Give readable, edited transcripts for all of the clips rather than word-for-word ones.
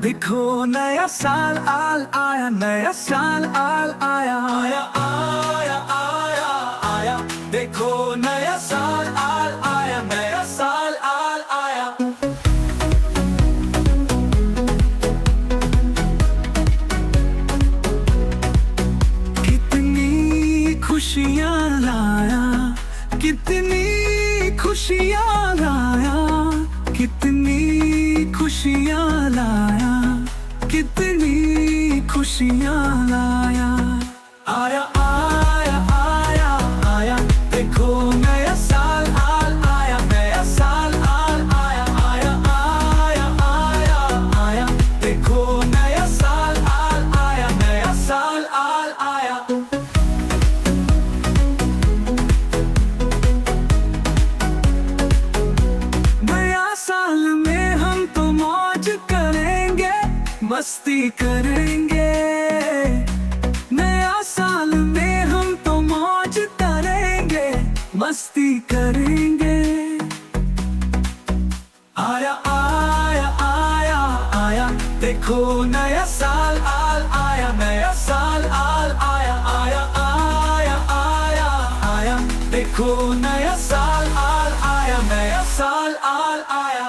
देखो नया साल आल आया, नया साल आल आया, आया आया आया आया। देखो नया साल आल आया, नया साल आल आया। कितनी खुशियाँ लाया, कितनी खुशियाँ लाया, कितनी खुशियाँ लाया, कितनी खुशियाँ लाया। आया आया आया आया। देखो नया साल आल आया, नया साल आल आया, आया आया आया आया। देखो नया साल आल आया, नया साल आल आया। नया साल में हम तो मौज करेंगे, मस्ती करेंगे। नया साल में हम तो मौज करेंगे, मस्ती करेंगे। आया आया आया आया। देखो नया साल आल आया, नया साल आल आया, आया आया आया आया। देखो नया साल आल आया, नया साल आल आया।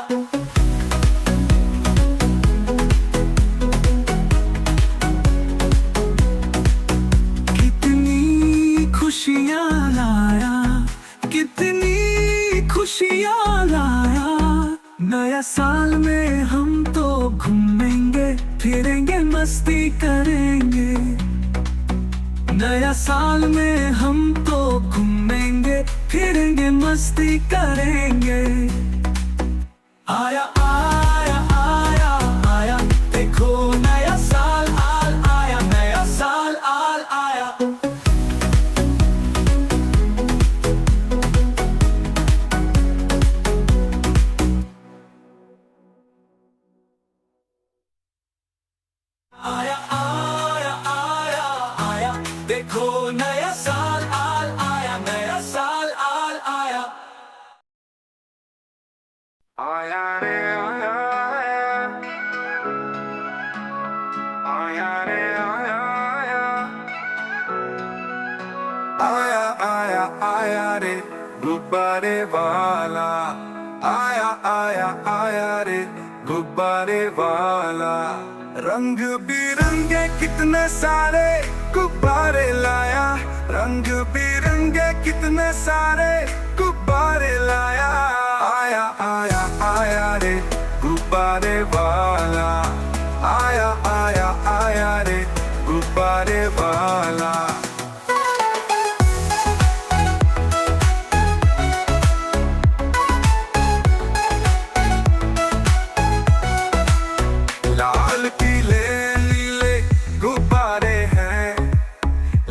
खुशियाँ लाया, कितनी खुशियाँ लाया। नया साल में हम तो घूमेंगे फिरेंगे, मस्ती करेंगे। नया साल में हम तो घूमेंगे फिरेंगे, मस्ती करेंगे। आया आया आया आया। देखो नया साल आल आया, नया साल आल आया। आया आया आया आया। देखो नया साल आल आया, नया साल आल आया। आया रे आया आया, आया रे आया आया, आया आया आया रे गुब्बारे वाला। आया आया आया रे गुब्बारे वाला। रंग बिरंगे कितने सारे गुब्बारे लाया, रंग बिरंगे कितने सारे गुब्बारे लाया। आया आया आया रे गुब्बारे वाला। आया आया आया रे गुब्बारे वाला। लाल पीले नीले गुब्बारे हैं,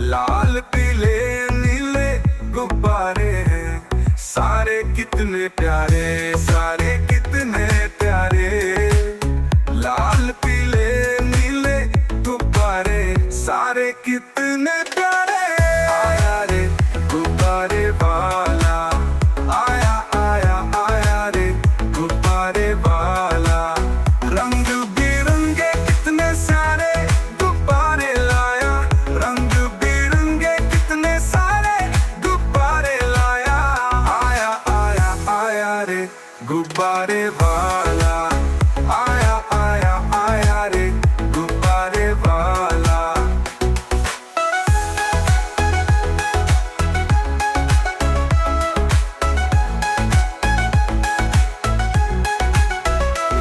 लाल पीले नीले गुब्बारे हैं। सारे कितने प्यारे, सारे कितने प्यारे। लाल पीले नीले गुब्बारे, सारे कितने प्यारे। आया रे गुब्बारे वाला। आया आया आया रे गुब्बारे वाला। रंग बिरंगे कितने सारे गुब्बारे लाया, रंग बिरंगे कितने सारे गुब्बारे लाया। आया आया आया रे गुब्बारे वाला। आया आया आया रे गुब्बारे वाला।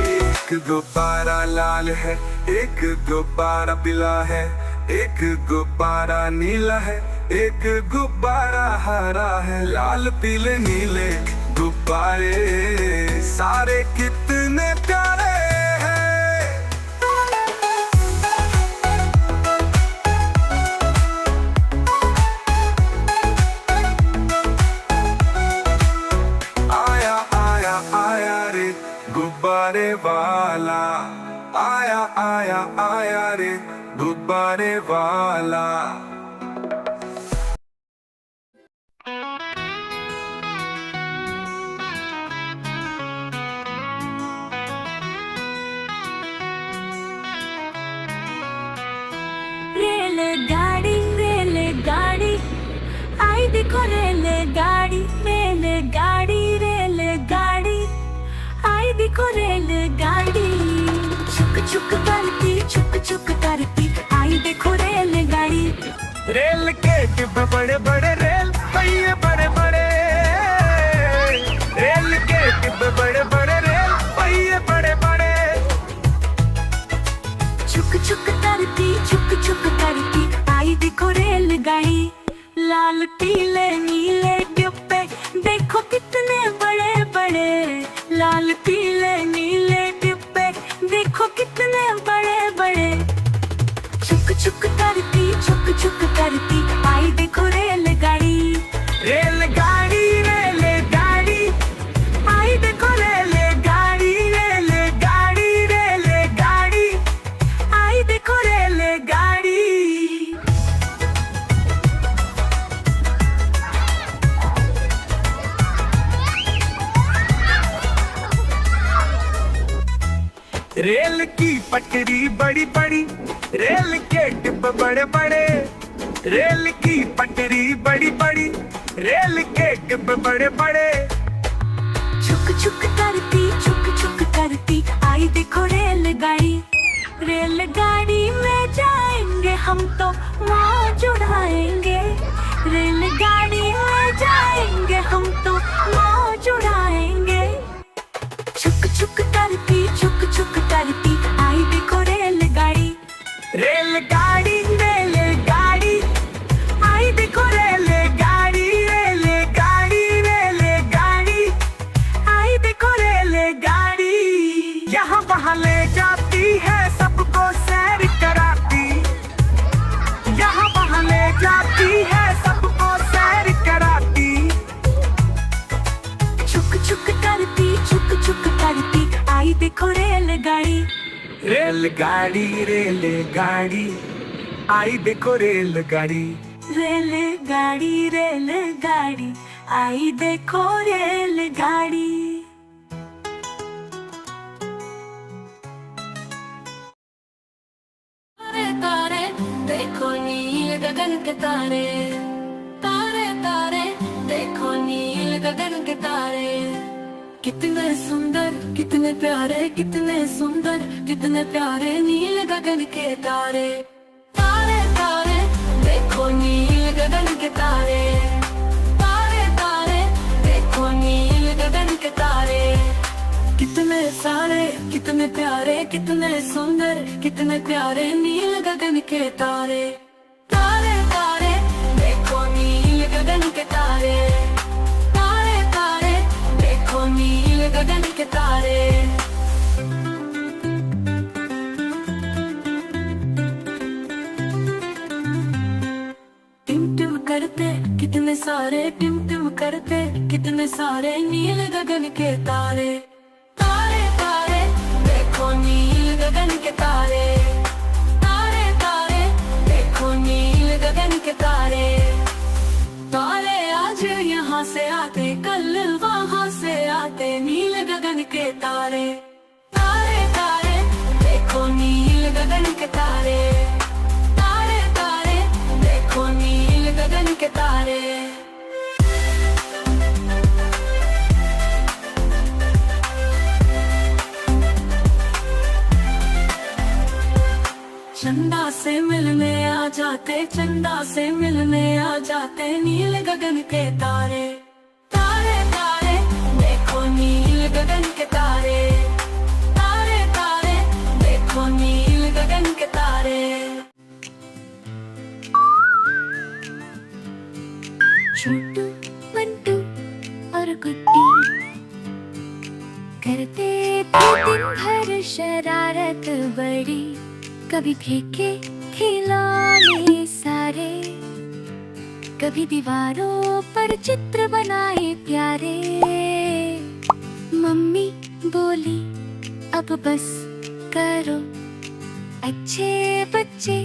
एक गुब्बारा लाल है, एक गुब्बारा पीला है, एक गुब्बारा नीला है, एक गुब्बारा हरा है। लाल पीले नीले गुब्बारे सारे कितने प्यारे हैं। आया आया आया रे गुब्बारे वाला। आया आया आया रे गुब्बारे वाला। आई देखो रेलगाड़ी रेलगाड़ी रेलगाड़ी, आई देखो रेलगाड़ी। छुक छुक करती आई देखो रेलगाड़ी। रेल के डिब्बे बड़े बड़े, रेल पहिए बड़े बड़े, रेल के डिब्बे बड़े बड़े, रेल पहिए बड़े बड़े। छुक छुक करती आई देखो रेलगाड़ी। लाल पीले नीले डिब्बे देखो कितने बड़े बड़े, लाल पीले नीले डिब्बे देखो कितने बड़े बड़े। छुक छुक करती आई देखो रेलगाड़ी। रेलगाड़ी रेलगाड़ी, आई देखो रेलगाड़ी रेलगाड़ी रेलगाड़ी, आई देखो रेलगाड़ी। रेल की पटरी बड़ी बड़ी, रेल के डिब्बे बड़े बड़े, रेल की पटरी बड़ी बड़ी, रेल के डिब्बे बड़े बड़े। छुक करती आई देखो रेलगाड़ी। रेलगाड़ी में जाएंगे हम तो मौज उड़ाएंगे, रेलगाड़ी में जाएंगे हम तो मौज उड़ाएंगे। छुक करती आई देखो रेलगाड़ी। रेलगाड़ी रेलगाड़ी, आई देखो रेलगाड़ी रेलगाड़ी रेलगाड़ी, आई देखो रेलगाड़ी। यहाँ वहाँ ले जाती है सबको सैर कराती, यहाँ वहाँ ले जाती है सबको सैर कराती। छुक करती आई देखो रेलगाड़ी। रेलगाड़ी रेलगाड़ी, आई देखो रेलगाड़ी। रेलगाड़ी रेलगाड़ी, आई देखो रेलगाड़ी। तारे तारे देखो नील गगन के तारे, तारे तारे देखो नील गगन के तारे। कितने सुंदर कितने प्यारे, कितने सुंदर कितने प्यारे नील गगन के तारे। तारे तारे देखो नील गगन के तारे, तारे तारे देखो नील गगन के तारे। कितने सारे कितने प्यारे, कितने सुंदर कितने प्यारे नील गगन के तारे। तारे तारे देखो नील गगन के तारे, तारे तारे देखो नील गगन के तारे। टिम टिम करते कितने सारे, टिम टिम करते कितने सारे नील गगन के तारे। तारे तारे देखो नील गगन के तारे, तारे तारे देखो नील गगन के तारे। तारे आज यहाँ से आते कल वहाँ से आते नील गगन के तारे। तारे तारे देखो नील गगन के तारे, तारे तारे देखो नील गगन के तारे। चंदा से मिलने आ जाते, चंदा से मिलने आ जाते नील गगन के तारे। तारे तारे देखो नील गगन के तारे, तारे तारे देखो नील गगन के तारे। छोटू मंटू और गुड्डी करते थे दिन भर शरारत बड़ी, कभी फेंके खिलौने सारे, कभी दीवारों पर चित्र बनाए प्यारे। मम्मी बोली अब बस करो, अच्छे बच्चे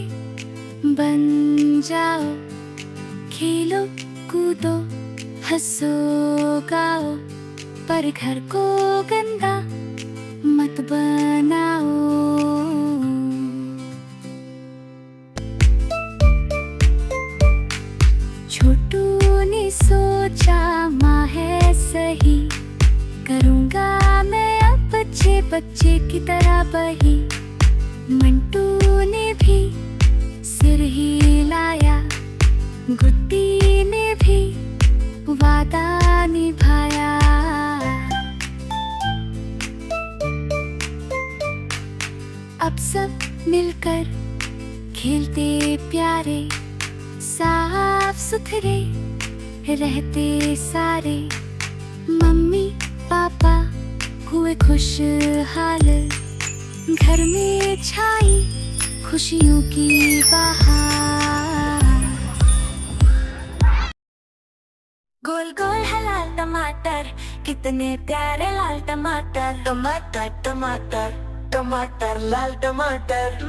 बन जाओ, खेलो कूदो हंसो गाओ, पर घर को गंदा मत बनाओ। छोटू ने सोचा माँ है सही, करूँगा मैं अब बच्चे बच्चे की तरह बही। मंटू ने भी सिर हिलाया, गुड्डी ने भी वादा निभाया। अब सब मिलकर खेलते प्यारे, साफ सुथरे रहते सारे। मम्मी पापा हुए खुशहाल, घर में छाई खुशियों की बहार। गोल गोल है लाल टमाटर, कितने प्यारे लाल टमाटर। टमाटर टमाटर टमाटर लाल टमाटर।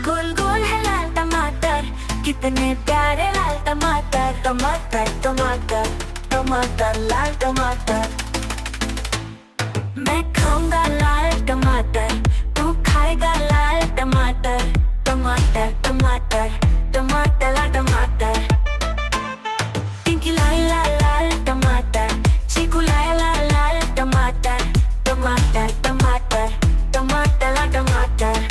गोल गोल है लाल टमाटर, कितने प्यारे लाल टमाटर। टमाटर टमाटर टमाटर लाल टमाटर। मैं खाऊंगा लाल टमाटर, तू खाएगा लाल टमाटर। टमाटर टमाटर टमाटर लाल टमाटर। पिंकी लाल लाल लाल टमाटर, चीकू लाल लाल लाल टमाटर। टमाटर टमाटर टमाटर लाल टमाटर।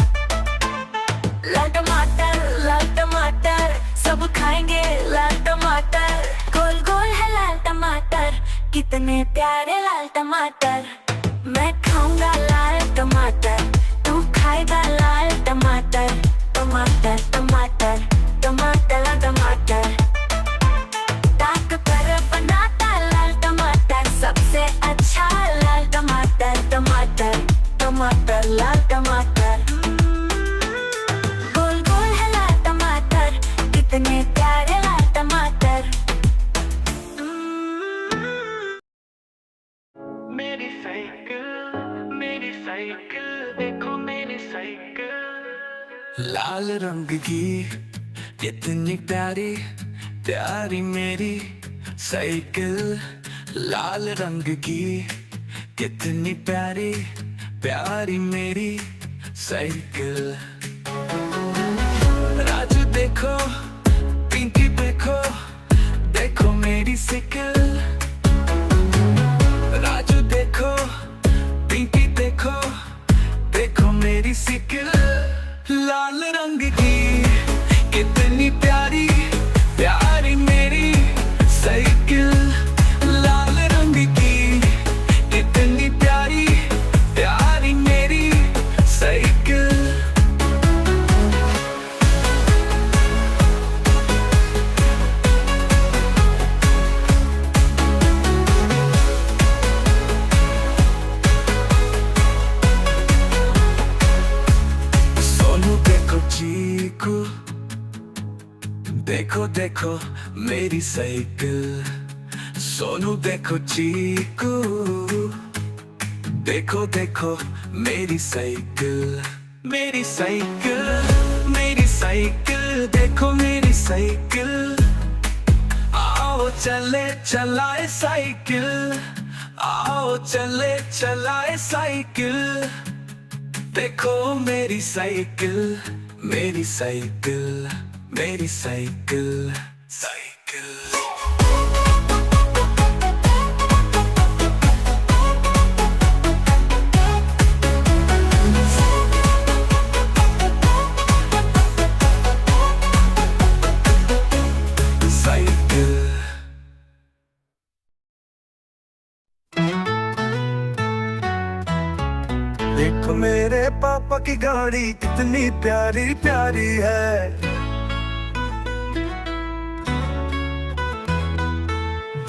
लाल टमाटर लाल टमाटर, सब खाएंगे लाल टमाटर। गोल गोल है लाल टमाटर, कितने प्यारे लाल टमाटर। मैं खाऊंगा लाल टमाटर, तू खाएगा लाल टमाटर। टमाटर टमाटर टमाटर लाल टमाटर। ताक पर बनाता लाल टमाटर, सबसे अच्छा लाल टमाटर। टमाटर टमाटर लाल टमाटर। गोल गोल है लाल टमाटर, कितने प्यारे लाल टमाटर। मेरी साइकिल देखो मेरी साइकिल। लाल रंग की कितनी प्यारी प्यारी मेरी साइकिल। लाल रंग की कितनी प्यारी प्यारी मेरी साइकिल। राजू देखो, पिंकी देखो, देखो मेरी साइकिल। राजू देखो, पिंकी देखो, देखो मेरी साइकिल। लाल रंग की कितनी प्यारी प्यारी मेरी साइकिल। लाल रंग की कितनी प्यारी प्यारी मेरी साइकिल। सोनू देखो, चीकू देखो, देखो मेरी साइकिल। सोनू देखो, चीकू देखो, देखो मेरी साइकिल। मेरी साइकिल मेरी साइकिल, देखो मेरी साइकिल। आओ चले चलाए साइकिल, आओ चले चलाए साइकिल। देखो मेरी साइकिल, मेरी साइकिल, मेरी साइकिल साइकिल। देखो मेरे पापा की गाड़ी कितनी प्यारी प्यारी है।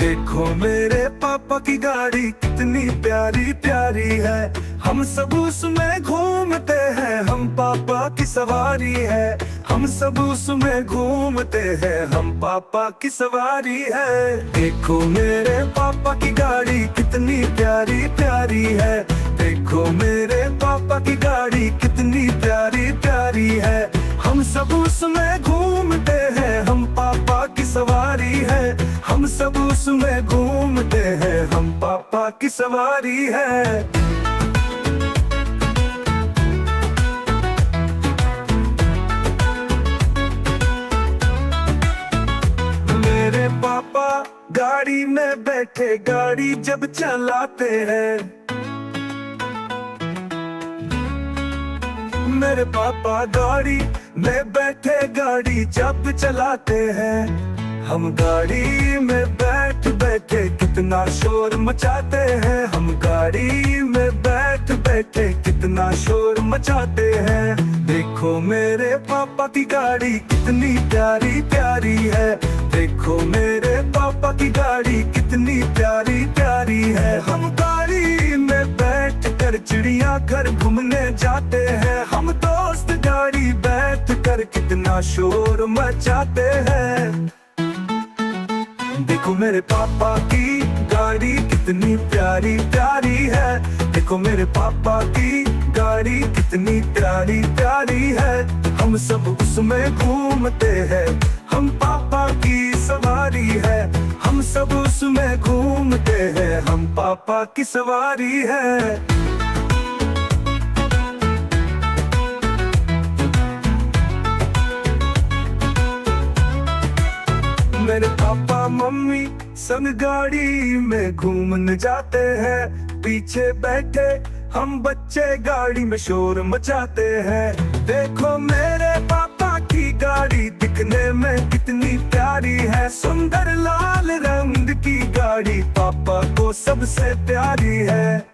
देखो मेरे पापा की गाड़ी कितनी प्यारी प्यारी है। हम सब उसमें घूमते हैं, हम पापा की सवारी है। हम सब उसमें घूमते हैं, हम पापा की सवारी है। देखो मेरे पापा की गाड़ी कितनी प्यारी प्यारी है। देखो मेरे पापा की गाड़ी कितनी प्यारी प्यारी है। हम सब उसमें घूमते हैं, हम पापा की सवारी है। हम सब उसमें घूमते हैं, हम पापा की सवारी है। मेरे पापा गाड़ी में बैठे गाड़ी जब चलाते हैं। मेरे पापा गाड़ी में बैठे गाड़ी जब चलाते हैं। हम गाड़ी में बैठ बैठे कितना शोर मचाते हैं। हम गाड़ी में बैठ बैठे कितना शोर मचाते हैं। देखो मेरे पापा की गाड़ी कितनी प्यारी प्यारी है। देखो मेरे पापा की गाड़ी कितनी प्यारी प्यारी है। हम गाड़ी में बैठ कर चिड़ियाघर घूमने जाते हैं। हम दोस्त गाड़ी बैठ कर कितना शोर मचाते हैं। देखो मेरे पापा की गाड़ी कितनी प्यारी प्यारी है। देखो मेरे पापा की गाड़ी कितनी प्यारी प्यारी है। हम सब उसमें घूमते हैं। हम पापा की सवारी है। हम सब उसमें घूमते हैं। हम पापा की सवारी है। मेरे पापा मम्मी संग गाड़ी में घूमने जाते हैं। पीछे बैठे हम बच्चे गाड़ी में शोर मचाते हैं। देखो मेरे पापा की गाड़ी दिखने में कितनी प्यारी है। सुंदर लाल रंग की गाड़ी पापा को सबसे प्यारी है।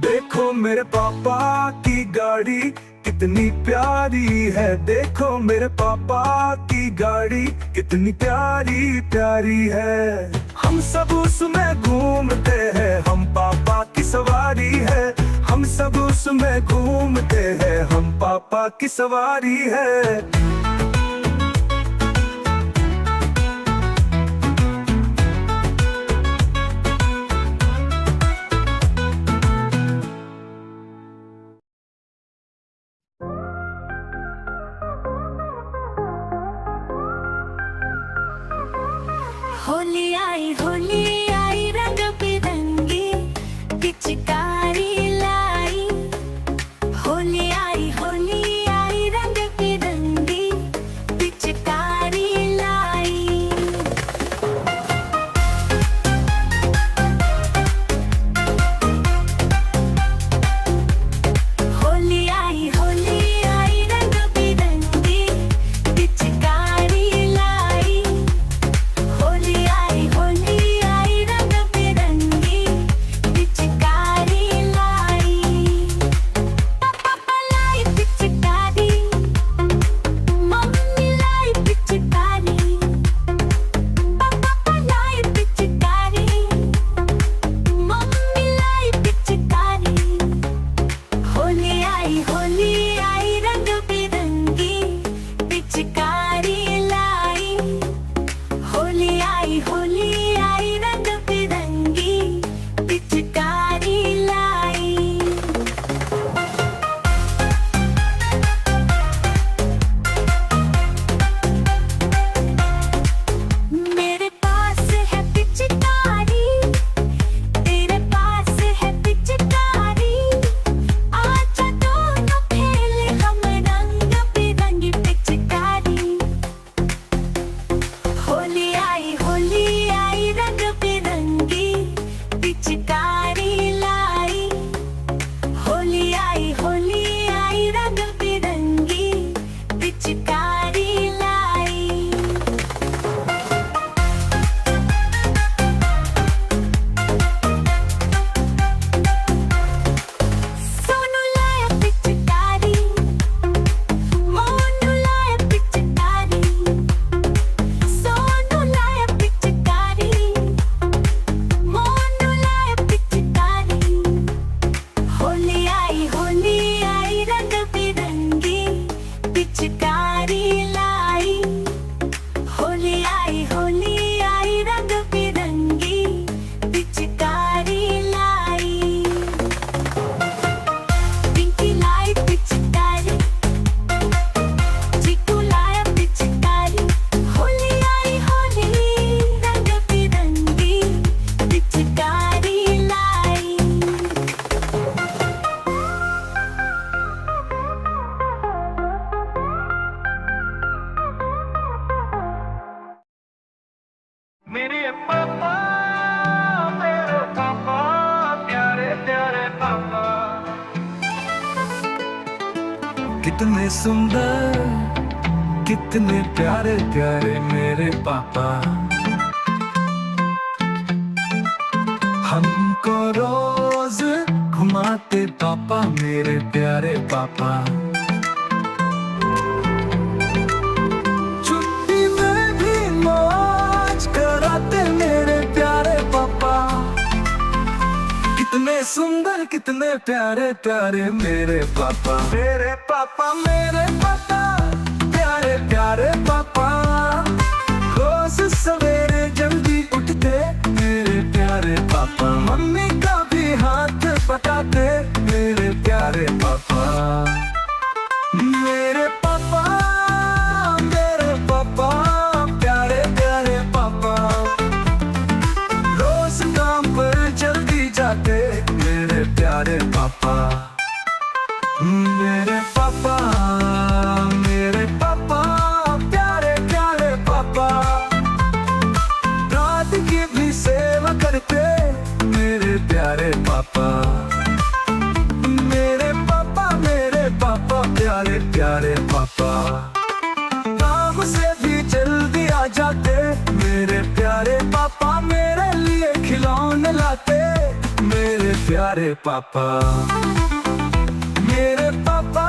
देखो मेरे पापा की गाड़ी कितनी प्यारी है। देखो मेरे पापा की गाड़ी कितनी प्यारी प्यारी है। हम सब उसमें घूमते हैं। हम पापा की सवारी है। हम सब उसमें घूमते हैं। हम पापा की सवारी है। होली आई रंग बिरंगी पिचकारी लाई। होली आई रंग बिरंगी कितने सुंदर, कितने प्यारे प्यारे मेरे पापा। हमको रोज घुमाते पापा, मेरे प्यारे पापा। छुट्टी में भी मौज कराते मेरे प्यारे पापा। कितने सुंदर, कितने प्यारे प्यारे मेरे पापा। मेरे पापा, मेरे पापा, प्यारे प्यारे पापा। रोज सवेरे जल्दी उठते मेरे प्यारे पापा। मम्मी का भी हाथ पटाते मेरे प्यारे पापा। मेरे पापा, मेरे पापा, प्यारे प्यारे पापा। रोज काम पर जल्दी जाते मेरे प्यारे पापा। मेरे पापा, मेरे पापा, प्यारे प्यारे पापा। रात की भी सेवा करते मेरे प्यारे पापा। मेरे पापा, मेरे पापा, प्यारे प्यारे पापा। काम से भी जल्दी आ जाते मेरे प्यारे पापा। मेरे लिए खिलौने लाते मेरे प्यारे पापा। मेरे पापा,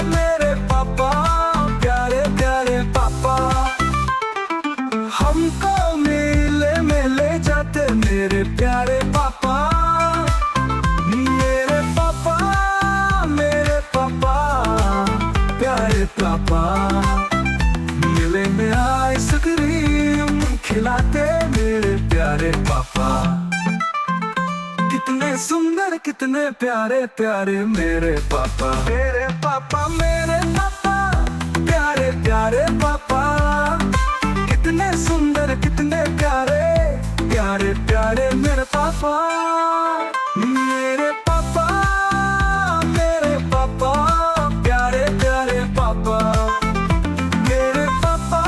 मेरे पापा, प्यारे प्यारे पापा। हमको मेले में ले जाते मेरे प्यारे पापा। मेरे पापा, मेरे पापा, प्यारे पापा। मेले में आइसक्रीम खिलाते मेरे प्यारे पापा। कितने सुंदर, कितने प्यारे प्यारे मेरे पापा। मेरे पापा, मेरे पापा, प्यारे प्यारे पापा। कितने सुंदर, कितने प्यारे प्यारे प्यारे मेरे पापा। मेरे पापा, मेरे पापा, प्यारे प्यारे पापा। मेरे पापा,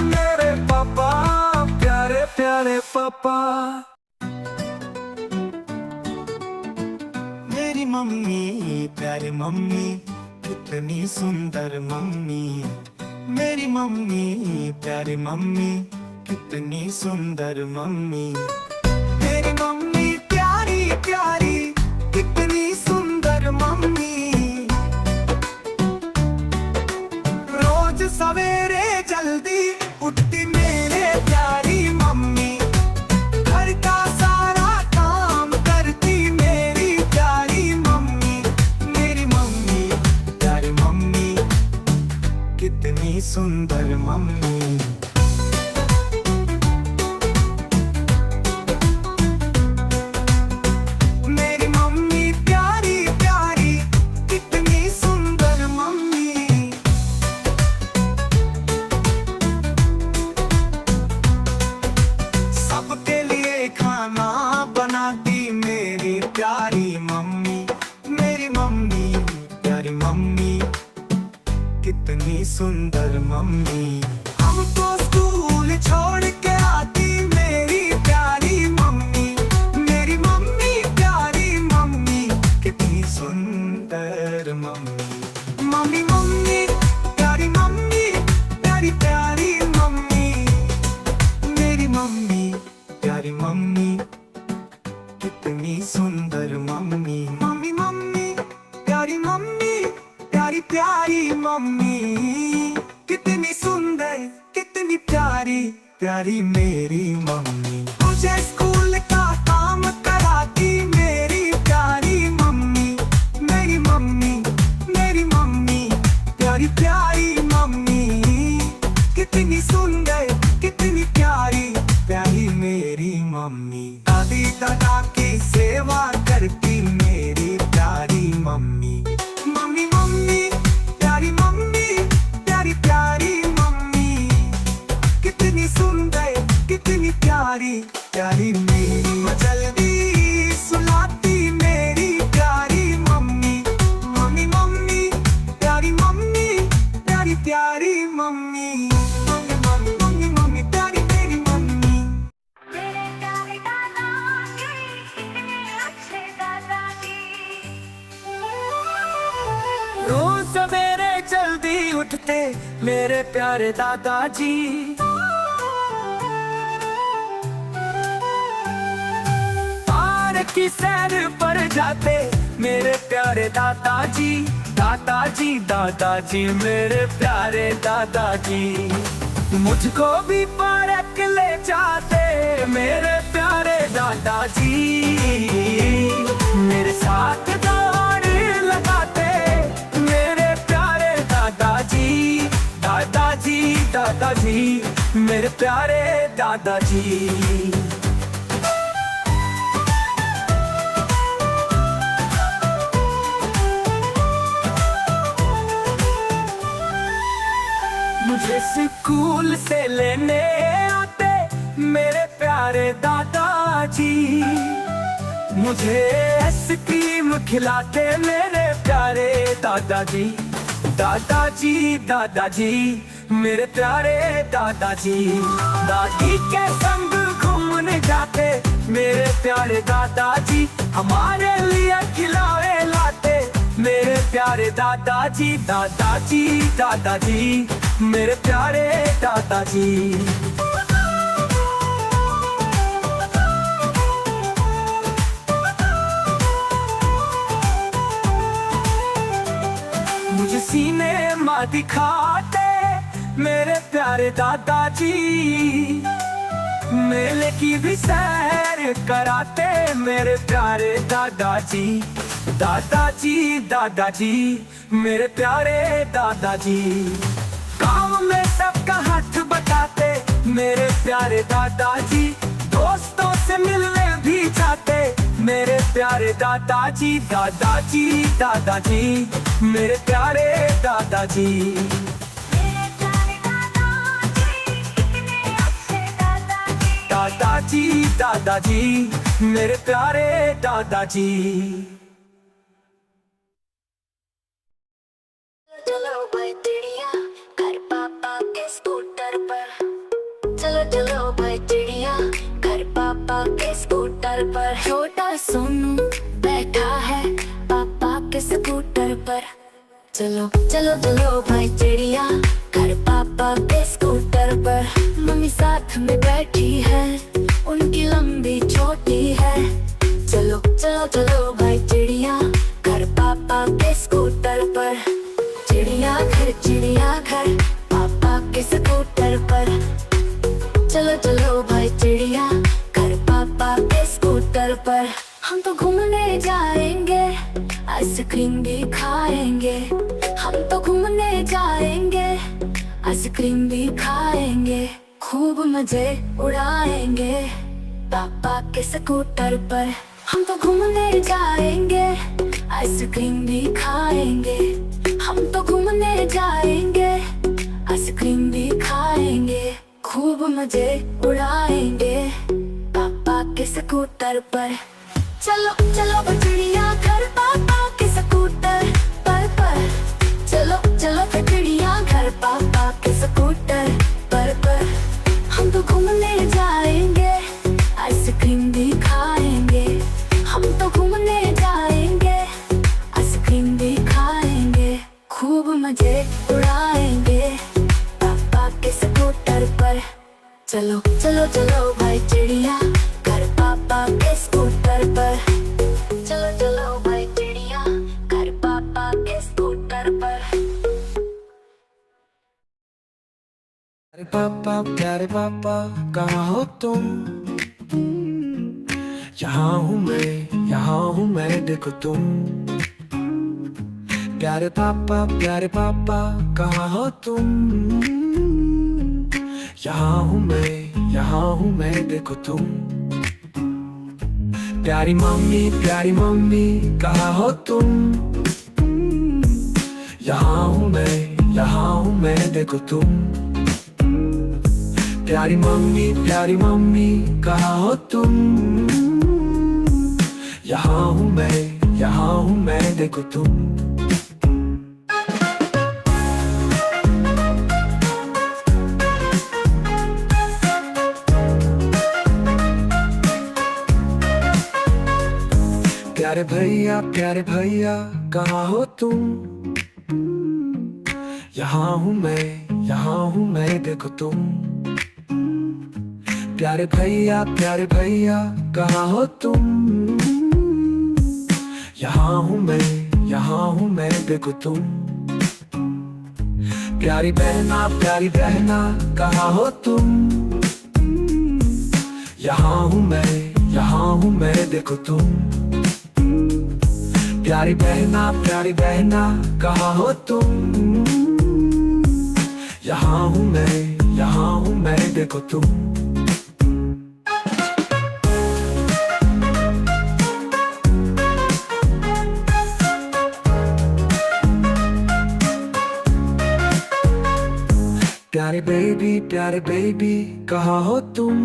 मेरे पापा, प्यारे प्यारे पापा। मेरी मम्मी, प्यारी मम्मी, कितनी सुंदर मम्मी। मेरी मम्मी, प्यारी मम्मी, कितनी सुंदर मम्मी। मेरी मम्मी प्यारी प्यारी, कितनी सुंदर मम्मी। रोज सवेरे जल्दी उठती मेरे प्यारी मम्मी। घर का सारा काम करती मेरी प्यारी मम्मी। मेरी मम्मी, प्यारी मम्मी, कितनी सुंदर मम्मी। मेरी मम्मी प्यारी प्यारी, कितनी सुंदर मम्मी। सबके लिए खाना बनाती मेरी प्यारी मम्मी। मेरी मम्मी, प्यारी मम्मी, कितनी सुंदर मम्मी। हमको स्कूल छोड़ के आती मेरी प्यारी मम्मी। मेरी मम्मी, प्यारी मम्मी, कितनी सुंदर मम्मी। मम्मी मम्मी, प्यारी मम्मी, प्यारी प्यारी मम्मी। मेरी मम्मी, प्यारी मम्मी, कितनी सुंदर मम्मी। मम्मी मम्मी, प्यारी मम्मी, प्यारी प्यारी मम्मी। कितनी सुंदर, कितनी प्यारी प्यारी मेरी मम्मी। मुझे स्कूल का काम कराती मेरी प्यारी मम्मी। मेरी मम्मी, मेरी मम्मी, प्यारी प्यारी मम्मी। कितनी सुंदर, कितनी प्यारी प्यारी मेरी मम्मी। दादी दादा की सेवा करती मेरी प्यारी मम्मी। मम्मी मम्मी, प्यारी मम्मी, प्यारी प्यारी मम्मी। कितनी सुंदर, कितनी प्यारी प्यारी मेरी। जल्दी सुलाती मेरी प्यारी मम्मी। मम्मी मम्मी, प्यारी मम्मी, प्यारी प्यारी mummy. Mummy mummy, mummy mummy, प्यारी मेरी मम्मी। मेरे प्यारे दादाजी, कितने अच्छे दादाजी। थे मेरे प्यारे दादाजी। पार की सैर पर जाते मेरे प्यारे दादाजी। दादाजी दादाजी मेरे प्यारे दादाजी। मुझको भी पार्क ले जाते मेरे प्यारे दादाजी। मेरे साथ दौड़ लगाते मेरे प्यारे दादाजी। दादाजी दादाजी मेरे प्यारे दादाजी। मुझे स्कूल से लेने आते मेरे प्यारे दादाजी। मुझे आइसक्रीम खिलाते मेरे प्यारे दादाजी। दादाजी दादाजी मेरे प्यारे दादाजी। दादी के संग घूमने जाते मेरे प्यारे दादाजी। हमारे लिए खिलावे लाते मेरे प्यारे दादाजी। दादाजी दादाजी मेरे प्यारे दादाजी। मुझे सिनेमा दिखाते मेरे प्यारे दादाजी। मेले की भी सैर कराते मेरे प्यारे दादाजी। दादाजी दादाजी मेरे प्यारे दादाजी। गाँव में सबका हाथ बटाते मेरे प्यारे दादाजी। दोस्तों से मिलने भी जाते मेरे प्यारे दादाजी। दादाजी दादाजी मेरे प्यारे दादाजी। दादाजी दादाजी मेरे प्यारे दादाजी। चलो भाई चिड़िया घर पापा के स्कूटर पर। चलो चलो भाई चिड़िया घर पापा के स्कूटर पर। छोटा सोनू बैठा है पापा के स्कूटर पर। चलो चलो चलो भाई चिड़िया घर पापा के स्कूटर पर। मम्मी साथ में बैठी है उनकी लंबी छोटी है। चलो चलो चलो भाई चिड़िया घर पापा के स्कूटर पर। चिड़िया घर पापा के स्कूटर पर। चलो चलो भाई चिड़िया घर पापा के स्कूटर पर। हम तो घूमने जाएंगे आइसक्रीम भी खाएंगे। हम तो घूमने जाएंगे आइसक्रीम भी खाएंगे। खूब मजे उड़ाएंगे पापा के स्कूटर पर। हम तो घूमने जाएंगे आइसक्रीम भी खाएंगे। हम तो घूमने जाएंगे आइसक्रीम भी खाएंगे। खूब मजे उड़ाएंगे पापा के स्कूटर पर। चलो चलो चिड़िया घर पापा के स्कूटर पर। चलो चलो चिड़िया घर पापा के स्कूटर पर। हम तो घूमने जाएंगे आइसक्रीम भी खाएंगे। हम तो घूमने जाएंगे आइसक्रीम भी खाएंगे। खूब मजे उड़ाएंगे पापा के स्कूटर पर। चलो चलो चलो भाई चिड़िया घर पापा के स्कूटर पर। चलो चलो भाई चिड़िया घर पापा के स्कूटर पर। प्यारे पापा कहाँ हो तुम? यहाँ हूँ मैं देखो तुम। प्यारे पापा कहाँ हो तुम? यहाँ हूँ मैं देखो तुम। प्यारी मम्मी कहाँ हो तुम? यहाँ हूँ मैं देखो तुम। प्यारी मम्मी कहाँ हो तुम? यहाँ हूँ मैं देखो तुम। प्यारे भैया कहाँ हो तुम? यहाँ हूँ मैं देखो तुम। प्यारे भैया कहाँ हो तुम। यहाँ हूँ मैं देखो तुम। प्यारी बहना कहाँ हो तुम। यहाँ हूँ मैं देखो तुम। प्यारी बहना कहाँ हो तुम। यहाँ हूँ मैं देखो तुम। प्यारे बेबी कहाँ हो तुम।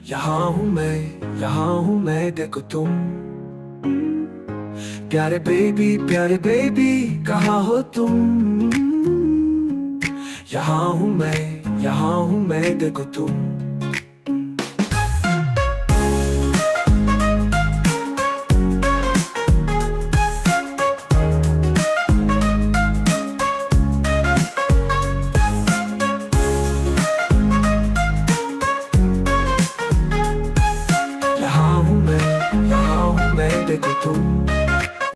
यहाँ हूँ मैं देखो तुम। प्यारे बेबी कहाँ हो तुम। यहाँ हूँ मैं देखो तुम। यहाँ हूँ मैं देखो तुम।